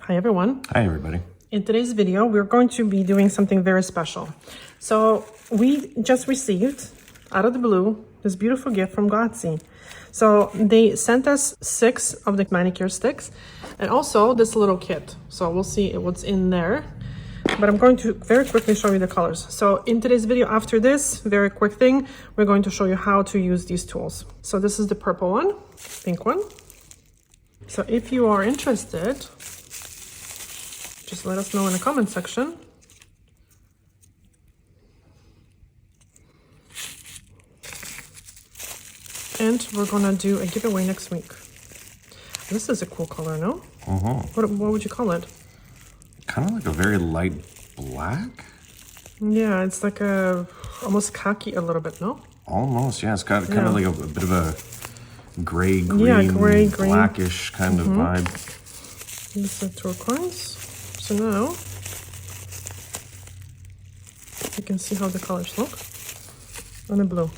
Hi everyone. Hi everybody. In today's video, we're going to be doing something very special. So we just received, out of the blue, this beautiful gift from Gladzy. So they sent us 6 of the manicure sticks and also this little kit. So we'll see what's in there. But I'm going to very quickly show you the colors. So in today's video, after this very quick thing, we're going to show you how to use these tools. So this is the purple one, pink one. So if you are interested, just let us know in the comment section. And we're gonna do a giveaway next week. This is a cool color, no? What would you call it? Kind of like a very light black? Yeah, it's like a almost khaki a little bit, no? Almost, yeah. It's got kind of like a bit of a gray, green, green, blackish kind of vibe. This is turquoise. So now you can see how the colors look on the blue.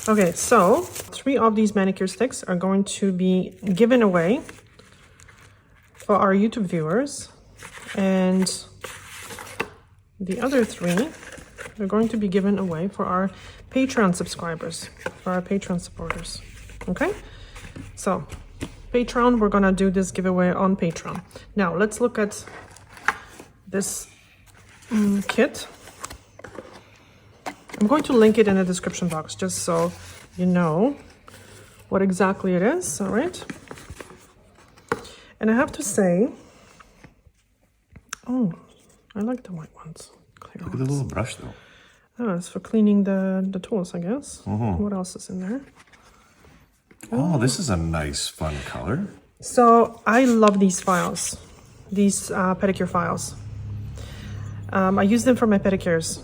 Okay, so 3 of these manicure sticks are going to be given away for our YouTube viewers, and the other 3 are going to be given away for our Patreon subscribers, for our Patreon supporters. Okay, so Patreon, we're gonna do this giveaway on Patreon. Now let's look at this kit. I'm going to link it in the description box just so you know what exactly it is, all right? And I have to say, oh, I like the white ones. Clear Look at the little brush though. Oh, it's for cleaning the tools, I guess. What else is in there? Oh, this is a nice, fun color. So I love these files, these pedicure files. I use them for my pedicures.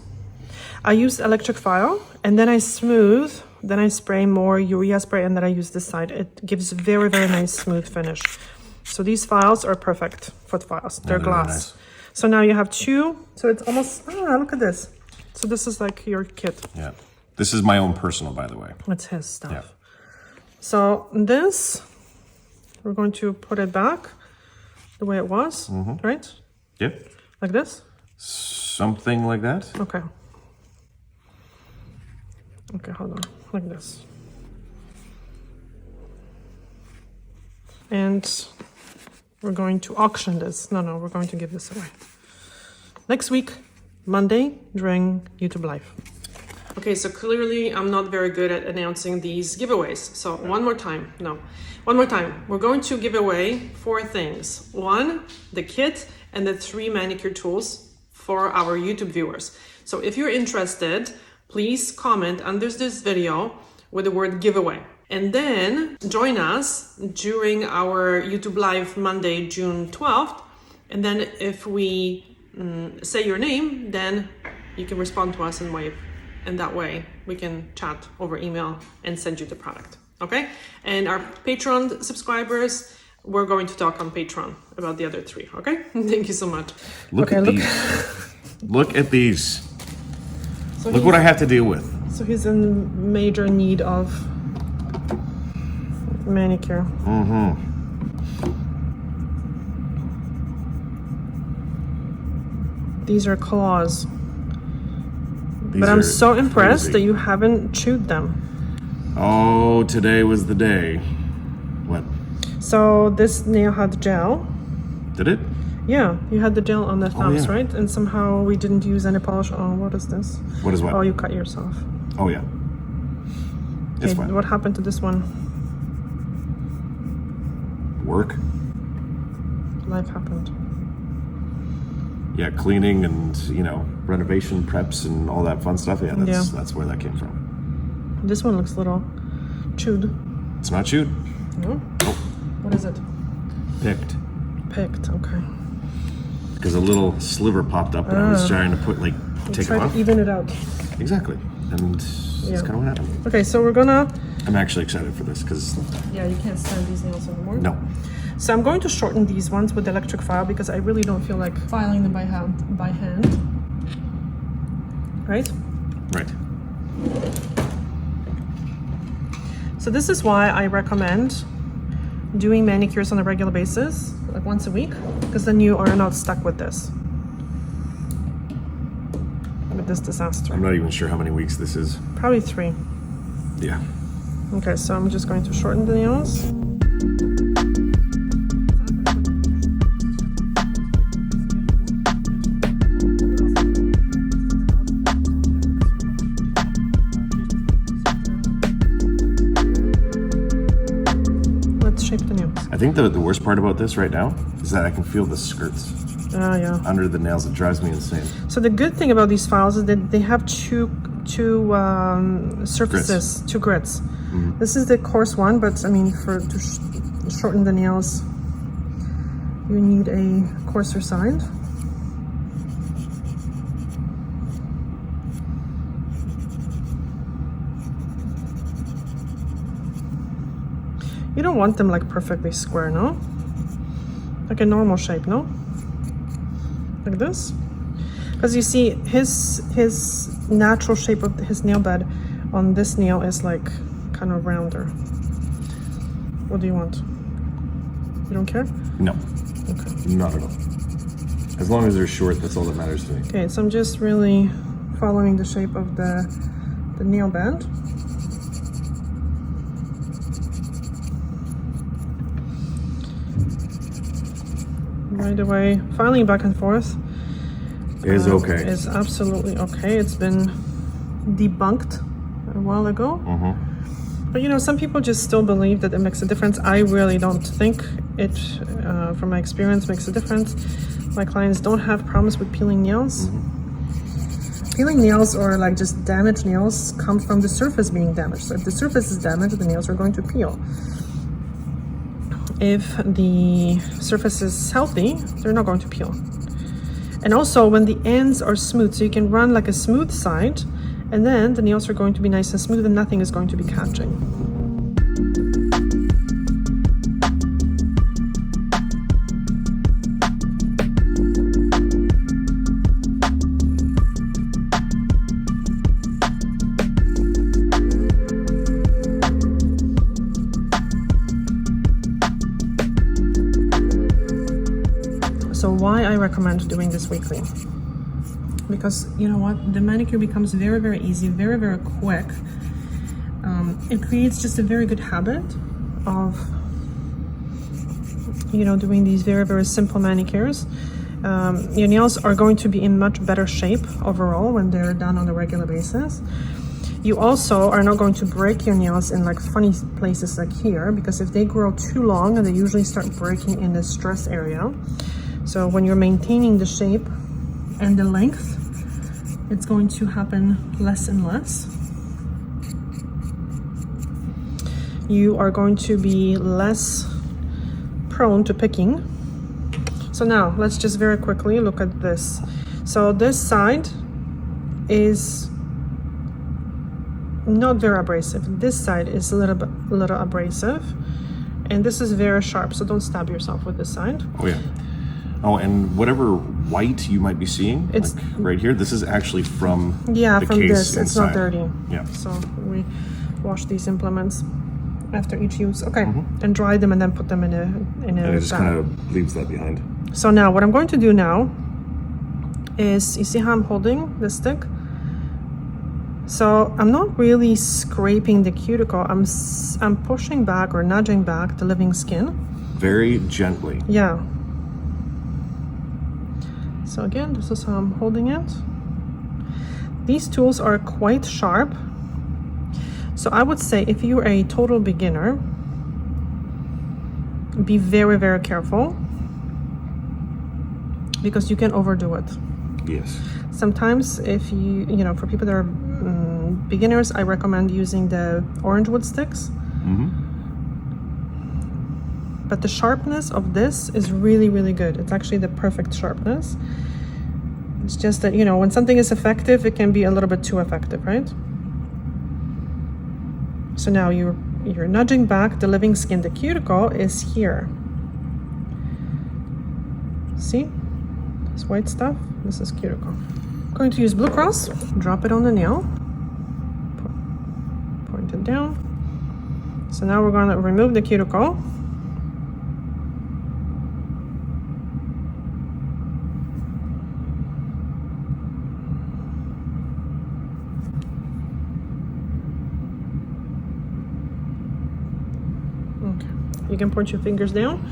I use electric file and then I smooth, then I spray more urea spray, and then I use this side. It gives very, very nice smooth finish. So these files are perfect for the files. They're glass. Nice. So now you have 2. So it's almost, look at this. So this is like your kit. Yeah. This is my own personal, by the way. It's his stuff. Yeah. So this, we're going to put it back the way it was, right? Yeah. Like this? Something like that. Okay. Okay, hold on, like this. And we're going to auction this. No, we're going to give this away. Next week, Monday, during YouTube Live. Okay, so clearly I'm not very good at announcing these giveaways. So one more time. We're going to give away 4 things. 1, the kit, and the 3 manicure tools for our YouTube viewers. So if you're interested, please comment under this video with the word giveaway. And then join us during our YouTube Live Monday, June 12th. And then if we say your name, then you can respond to us and wave. And that way we can chat over email and send you the product. Okay? And our Patreon subscribers, we're going to talk on Patreon about the other 3. Okay? Thank you so much. Look at these. Look at these. So look what I have to deal with. So he's in major need of manicure. These are claws. But I'm so impressed that you haven't chewed them. Oh, today was the day. What? So this nail had gel. Did it? Yeah, you had the gel on the thumbs, right? And somehow we didn't use any polish. Oh, what is this? What is what? Oh, you cut yourself. Oh, yeah. It's fine. What happened to this one? Work. Life happened. Yeah, cleaning and, renovation preps and all that fun stuff. Yeah, that's where that came from. This one looks a little chewed. It's not chewed. No? Nope. What is it? Picked. Picked, okay. Because a little sliver popped up and I was trying to take it off. Try to even it out. Exactly. And that's kind of what happened. Okay, so we're gonna... I'm actually excited for this because... Yeah, you can't stand these nails anymore. No. So I'm going to shorten these ones with the electric file because I really don't feel like filing them by hand. Right? Right. So this is why I recommend doing manicures on a regular basis, like once a week, because then you are not stuck with this. With this disaster. I'm not even sure how many weeks this is. Probably 3. Yeah. Okay, so I'm just going to shorten the nails. Let's shape the nails. I think the worst part about this right now is that I can feel the skirts Yeah. under the nails. It drives me insane. So the good thing about these files is that they have two surfaces, Grits. 2 grits. This is the coarse one, but I mean, to shorten the nails, you need a coarser side. You don't want them like perfectly square, no? Like a normal shape, no? Like this? Because you see, his natural shape of his nail bed on this nail is like kind of rounder. What do you want? You don't care? No. Okay. Not at all. As long as they're short, that's all that matters to me. Okay, so I'm just really following the shape of the nail bed. Right away, filing back and forth Is okay. is absolutely okay. It's been debunked a while ago. But you know, some people just still believe that it makes a difference. I really don't think it, from my experience, makes a difference. My clients don't have problems with peeling nails. Peeling nails or like just damaged nails come from the surface being damaged. So if the surface is damaged, the nails are going to peel. If the surface is healthy, they're not going to peel. And also when the ends are smooth, so you can run like a smooth side, and then the nails are going to be nice and smooth and nothing is going to be catching. So why I recommend doing this weekly? Because you know what, the manicure becomes very, very easy, very, very quick. It creates just a very good habit of, you know, doing these very, very simple manicures. Your nails are going to be in much better shape overall when they're done on a regular basis. You also are not going to break your nails in like funny places like here, because if they grow too long, they usually start breaking in the stress area. So when you're maintaining the shape and the length, it's going to happen less and less. You are going to be less prone to picking. So now let's just very quickly look at this. So this side is not very abrasive. This side is a little abrasive, and this is very sharp. So don't stab yourself with this side. Oh yeah. Oh, and whatever white you might be seeing, It's- like right here, this is actually from Yeah, the from case this, it's not inside. dirty. Yeah. So we wash these implements after each use. Okay, and dry them and then put them in a And it just bag. kind of leaves that behind. So now what I'm going to do now is, you see how I'm holding the stick? So I'm not really scraping the cuticle. I'm pushing back or nudging back the living skin. Very gently. Yeah. So again, this is how I'm holding it. These tools are quite sharp. So I would say if you're a total beginner, be very, very careful, because you can overdo it. Yes. Sometimes if you know, for people that are beginners, I recommend using the orange wood sticks. But the sharpness of this is really, really good. It's actually the perfect sharpness. It's just that, you know, when something is effective, it can be a little bit too effective, right? So now you're nudging back the living skin. The cuticle is here. See? This white stuff, this is cuticle. I'm going to use Blue Cross, drop it on the nail, point it down. So now we're going to remove the cuticle. You can point your fingers down.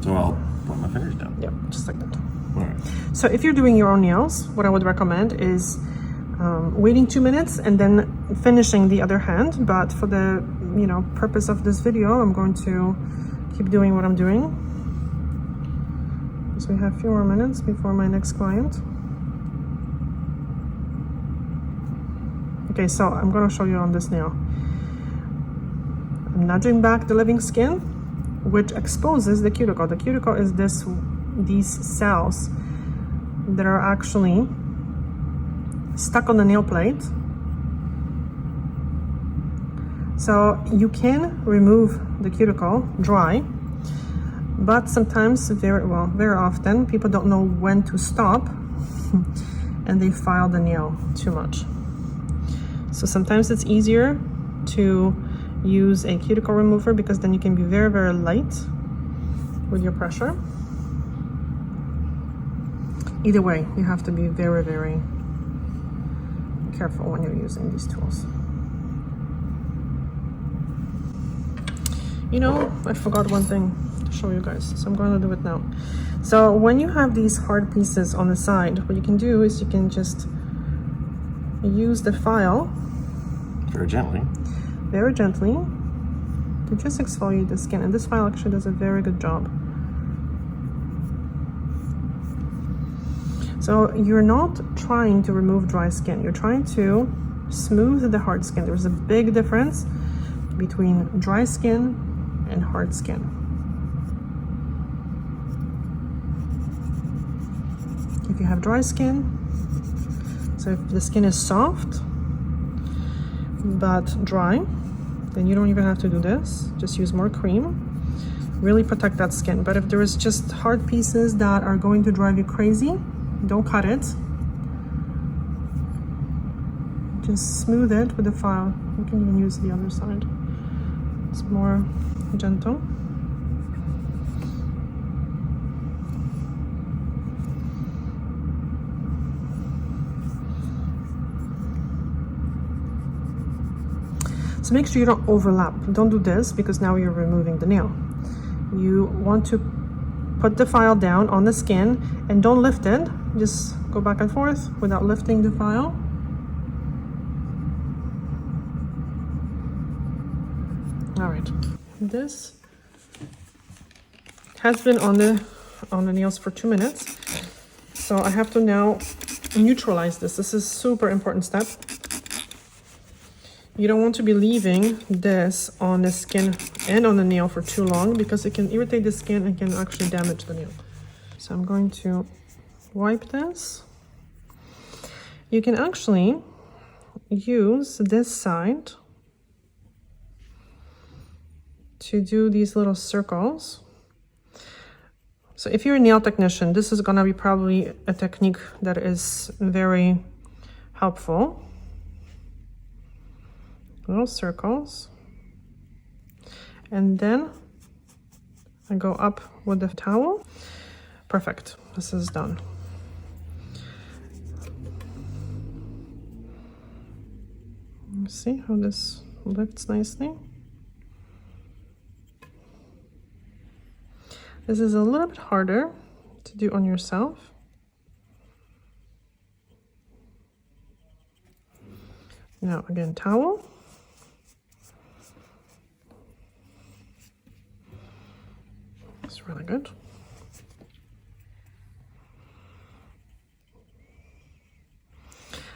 So I'll put my fingers down. Yeah, just like that. All right. So if you're doing your own nails, what I would recommend is waiting 2 minutes and then finishing the other hand. But for the purpose of this video, I'm going to keep doing what I'm doing. So we have a few more minutes before my next client. Okay, so I'm going to show you on this nail. I'm nudging back the living skin, which exposes the cuticle. The cuticle is these cells that are actually stuck on the nail plate. So you can remove the cuticle dry, but sometimes, very often, people don't know when to stop and they file the nail too much. So sometimes it's easier to use a cuticle remover because then you can be very, very light with your pressure. Either way, you have to be very, very careful when you're using these tools. I forgot one thing to show you guys, so I'm going to do it now. So when you have these hard pieces on the side, what you can do is you can just use the file very gently to just exfoliate the skin, and this file actually does a very good job. So you're not trying to remove dry skin, you're trying to smooth the hard skin. There's a big difference between dry skin and hard skin. If you have dry skin, so if the skin is soft but dry, then you don't even have to do this. Just use more cream. Really protect that skin. But if there is just hard pieces that are going to drive you crazy, don't cut it. Just smooth it with the file. You can even use the other side. It's more gentle. So make sure you don't overlap. Don't do this because now you're removing the nail. You want to put the file down on the skin and don't lift it. Just go back and forth without lifting the file. All right. This has been on the nails for 2 minutes. So I have to now neutralize this. This is a super important step. You don't want to be leaving this on the skin and on the nail for too long because it can irritate the skin and can actually damage the nail. So I'm going to wipe this. You can actually use this side to do these little circles. So if you're a nail technician, this is gonna be probably a technique that is very helpful. Little circles, and then I go up with the towel. Perfect, this is done. See how this lifts nicely? This is a little bit harder to do on yourself. Now again, towel. It's really good.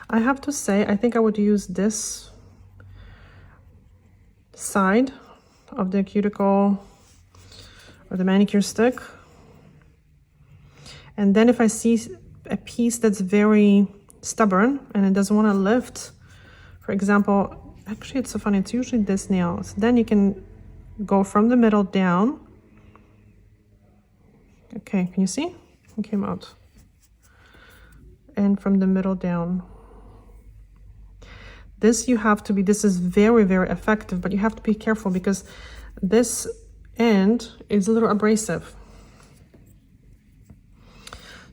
I have to say, I think I would use this side of the cuticle or the manicure stick. And then if I see a piece that's very stubborn and it doesn't want to lift, for example, actually it's so funny, it's usually this nail. So then you can go from the middle down. Okay, can you see? It came out. And from the middle down. This is very, very effective, but you have to be careful because this end is a little abrasive.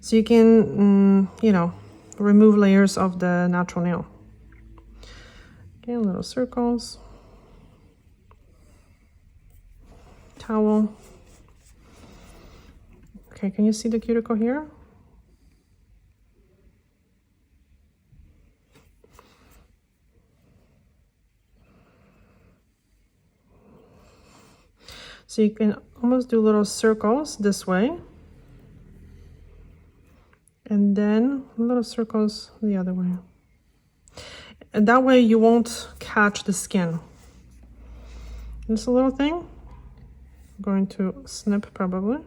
So you can, remove layers of the natural nail. Okay, little circles. towel. Okay, can you see the cuticle here? So you can almost do little circles this way. And then little circles the other way. And that way you won't catch the skin. Just a little thing. I'm going to snip probably.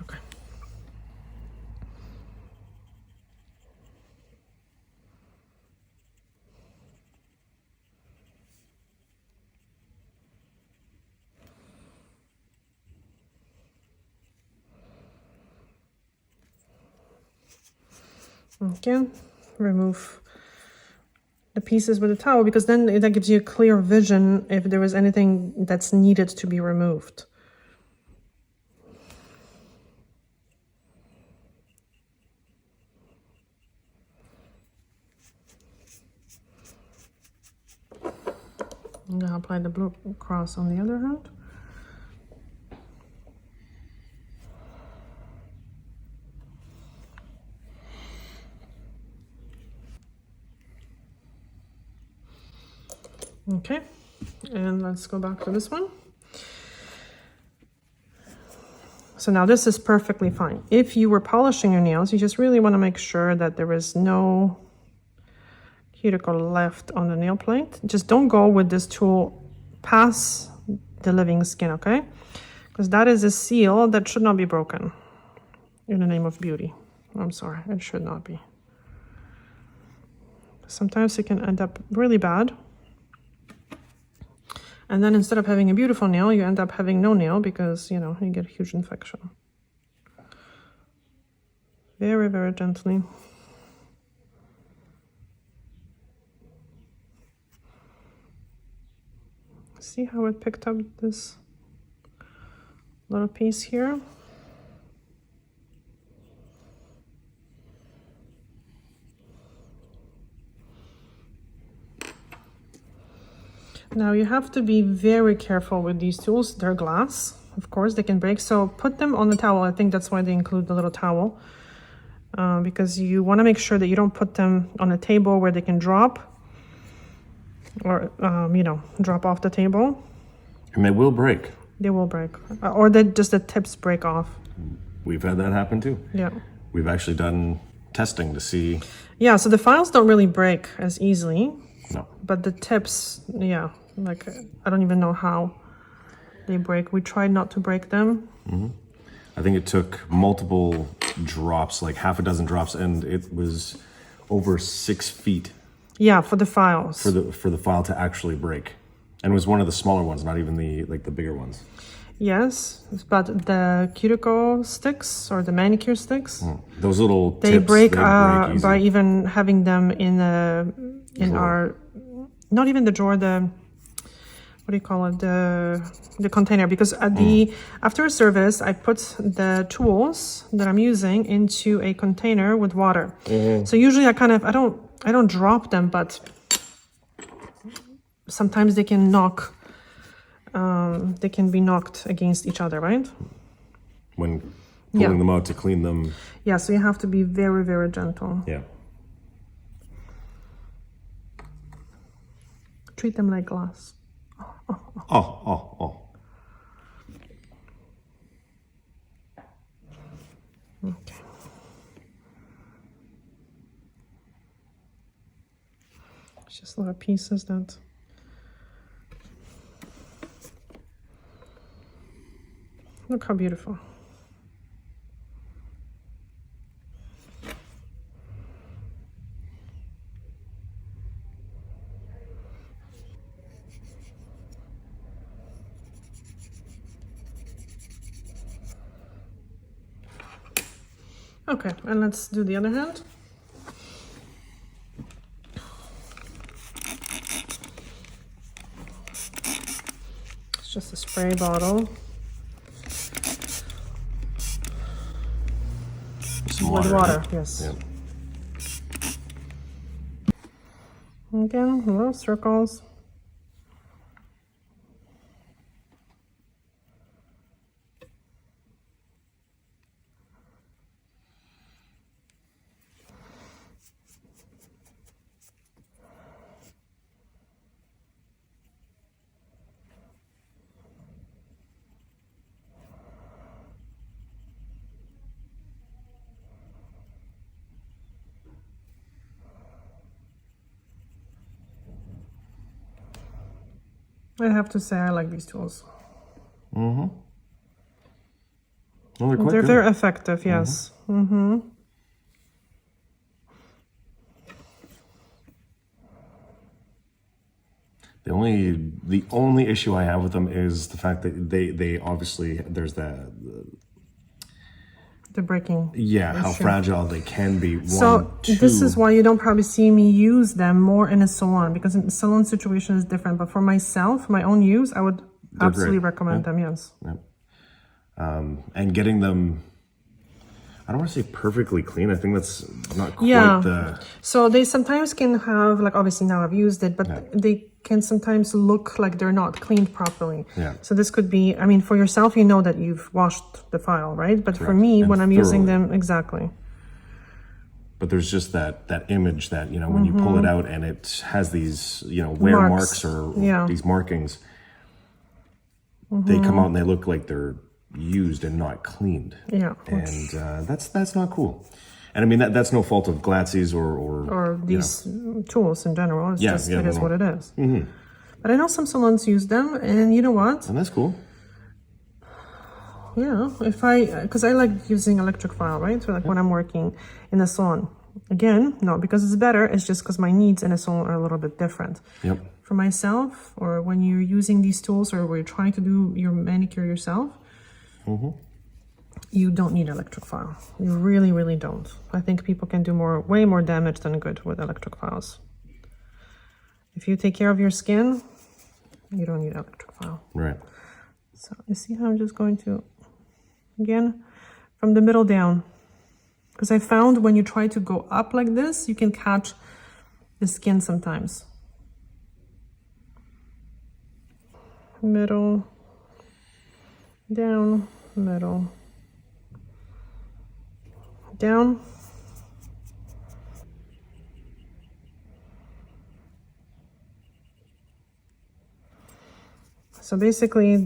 Okay. Again, remove the pieces with a towel, because then that gives you a clear vision if there was anything that's needed to be removed. I'm going to apply the blue cross on the other hand. Okay, and let's go back to this one. So now this is perfectly fine. If you were polishing your nails, you just really want to make sure that there is no cuticle left on the nail plate. Just don't go with this tool past the living skin, okay? Because that is a seal that should not be broken in the name of beauty. I'm sorry, it should not be. Sometimes it can end up really bad. And then instead of having a beautiful nail, you end up having no nail because, you know, you get a huge infection. Very, very gently. See how it picked up this little piece here? Now you have to be very careful with these tools. They're glass, of course, they can break. So put them on the towel. I think that's why they include the little towel, because you want to make sure that you don't put them on a table where they can drop or, you know, drop off the table. And they will break. They will break. Or just the tips break off. We've had that happen too. Yeah. We've actually done testing to see. Yeah, so the files don't really break as easily. No. But the tips, yeah, like I don't even know how they break. We tried not to break them. Mm-hmm. I think it took multiple drops, like half a dozen drops, and it was over 6 feet. Yeah, for the files. For the file to actually break, and it was one of the smaller ones, not even the bigger ones. Yes, but the cuticle sticks or the manicure sticks, those little they tips, break, they break easy. by even having them in our, not even the drawer, the, what do you call it, the container, because at after a service I put the tools that I'm using into a container with water. So usually I don't drop them, but sometimes they can knock. They can be knocked against each other, right? When pulling them out to clean them. Yeah, so you have to be very, very gentle. Yeah. Treat them like glass. Oh. Okay. It's just little pieces that... Look how beautiful. Okay, and let's do the other hand. It's just a spray bottle. With water, yes. Yeah. Again, little circles. I have to say I like these tools. Mm-hmm. Well, they're quite They're good. very effective, yes. Mm-hmm. The only issue I have with them is the fact that they obviously, there's the breaking. how fragile they can be. So this is why you don't probably see me use them more in a salon, because in the salon situation is different. But for myself, my own use, I would absolutely recommend them. Yes. Yep. And getting them, I don't want to say perfectly clean. I think that's not quite the. So they sometimes can have, like, obviously now I've used it, but they can sometimes look like they're not cleaned properly. Yeah. So this could be, I mean, for yourself, you know that you've washed the file, right? But for me, when I'm using them, exactly. But there's just that image that, you know, when you pull it out and it has these, you know, wear marks or these markings, they come out and they look like they're used and not cleaned. Yeah. And that's not cool. And I mean, that's no fault of Gladzy's or these tools in general. It's just, it is what it is. Mm-hmm. But I know some salons use them, and you know what? And that's cool. Yeah, because I like using electric file, right? So like when I'm working in a salon. Again, not because it's better, it's just because my needs in a salon are a little bit different. Yep. For myself, or when you're using these tools, or we're trying to do your manicure yourself, you don't need electric file. You really, really don't. I think people can do way more damage than good with electric files. If you take care of your skin, you don't need electric file. Right. So you see how I'm just going to, again, from the middle down. Because I found when you try to go up like this, you can catch the skin sometimes. Middle, down, middle, down. So basically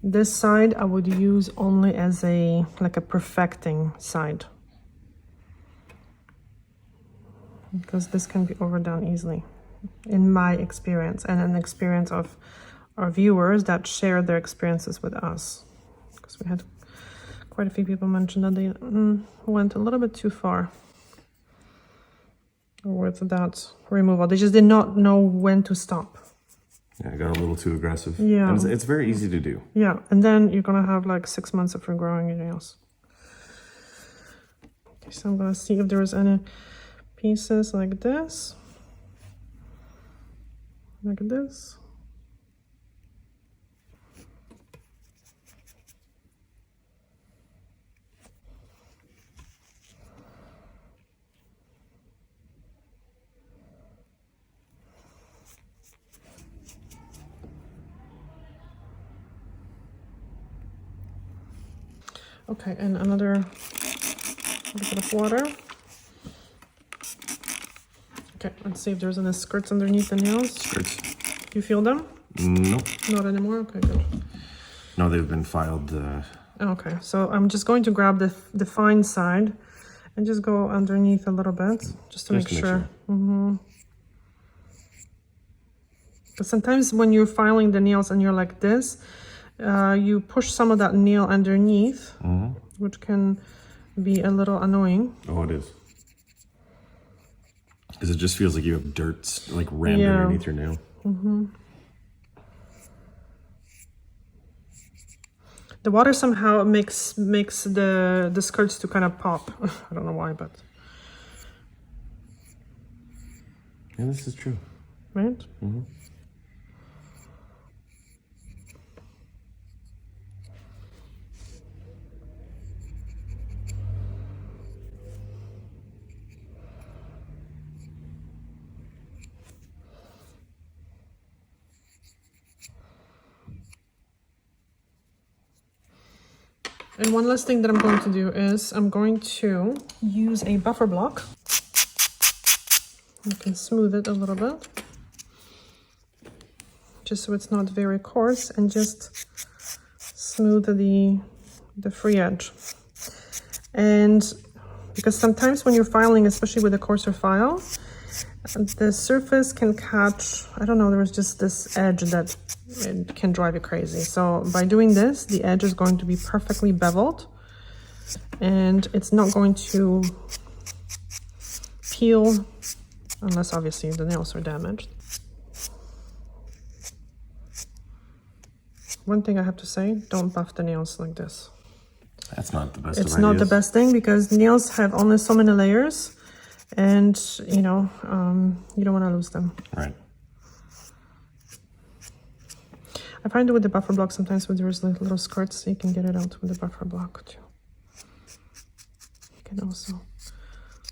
this side I would use only as like a perfecting side, because this can be overdone easily, in my experience, and an experience of our viewers that shared their experiences with us, because we had quite a few people mention that they went a little bit too far with that removal. They just did not know when to stop. Yeah, I got a little too aggressive. Yeah. And it's very easy to do. Yeah, and then you're gonna have like 6 months of regrowing your nails. Okay, so I'm gonna see if there's any pieces like this. Like this. Okay, and another little bit of water. Okay, let's see if there's any skirts underneath the nails. Skirts. Do you feel them? No. Not anymore? Okay, good. No, they've been filed. Okay, so I'm just going to grab the fine side and just go underneath a little bit, just to make sure. But sometimes when you're filing the nails and you're like this, you push some of that nail underneath, which can be a little annoying. Oh, it is. Because it just feels like you have dirt like rammed underneath your nail. The water somehow makes the skirts to kind of pop. I don't know why, but yeah, this is true. Right? And one last thing that I'm going to do is I'm going to use a buffer block. You can smooth it a little bit, just so it's not very coarse, and just smooth the free edge. And because sometimes when you're filing, especially with a coarser file, the surface can catch, I don't know, there was just this edge that it can drive you crazy. So by doing this, the edge is going to be perfectly beveled and it's not going to peel unless obviously the nails are damaged. One thing I have to say, don't buff the nails like this. That's not the best. It's not the best thing because nails have only so many layers, and you know you don't want to lose them. Right. I find it with the buffer block sometimes when there's like little skirts, so you can get it out with the buffer block too. You can also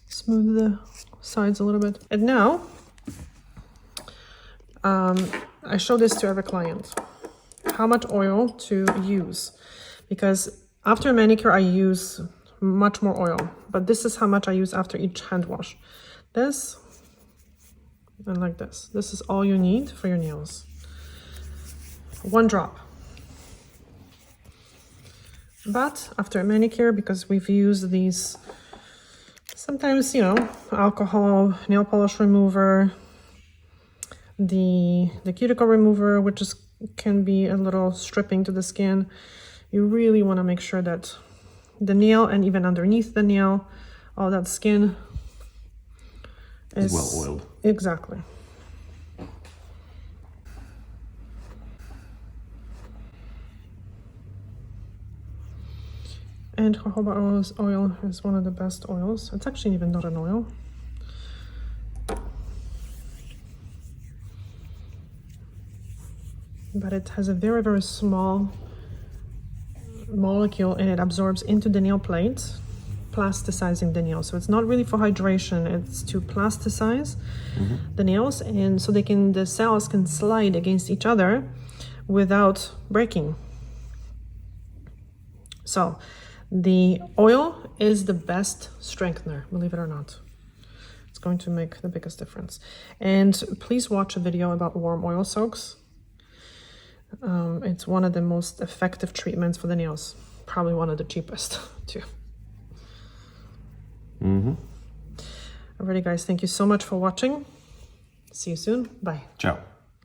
smooth the sides a little bit. And now, I show this to every client, how much oil to use, because after a manicure I use much more oil, but this is how much I use after each hand wash. This and like this. This is all you need for your nails. 1 drop. But after a manicure, because we've used these, sometimes, you know, alcohol, nail polish remover, the cuticle remover, which is can be a little stripping to the skin, you really want to make sure that the nail and even underneath the nail, all that skin is well oiled. Exactly. And jojoba oil is one of the best oils. It's actually even not an oil. But it has a very, very small molecule and it absorbs into the nail plate, plasticizing the nail. So it's not really for hydration, it's to plasticize the nails, and so the cells can slide against each other without breaking. So the oil is the best strengthener, believe it or not. It's going to make the biggest difference. And please watch a video about warm oil soaks. It's one of the most effective treatments for the nails. Probably one of the cheapest too. Alrighty guys, thank you so much for watching. See you soon. Bye. Ciao.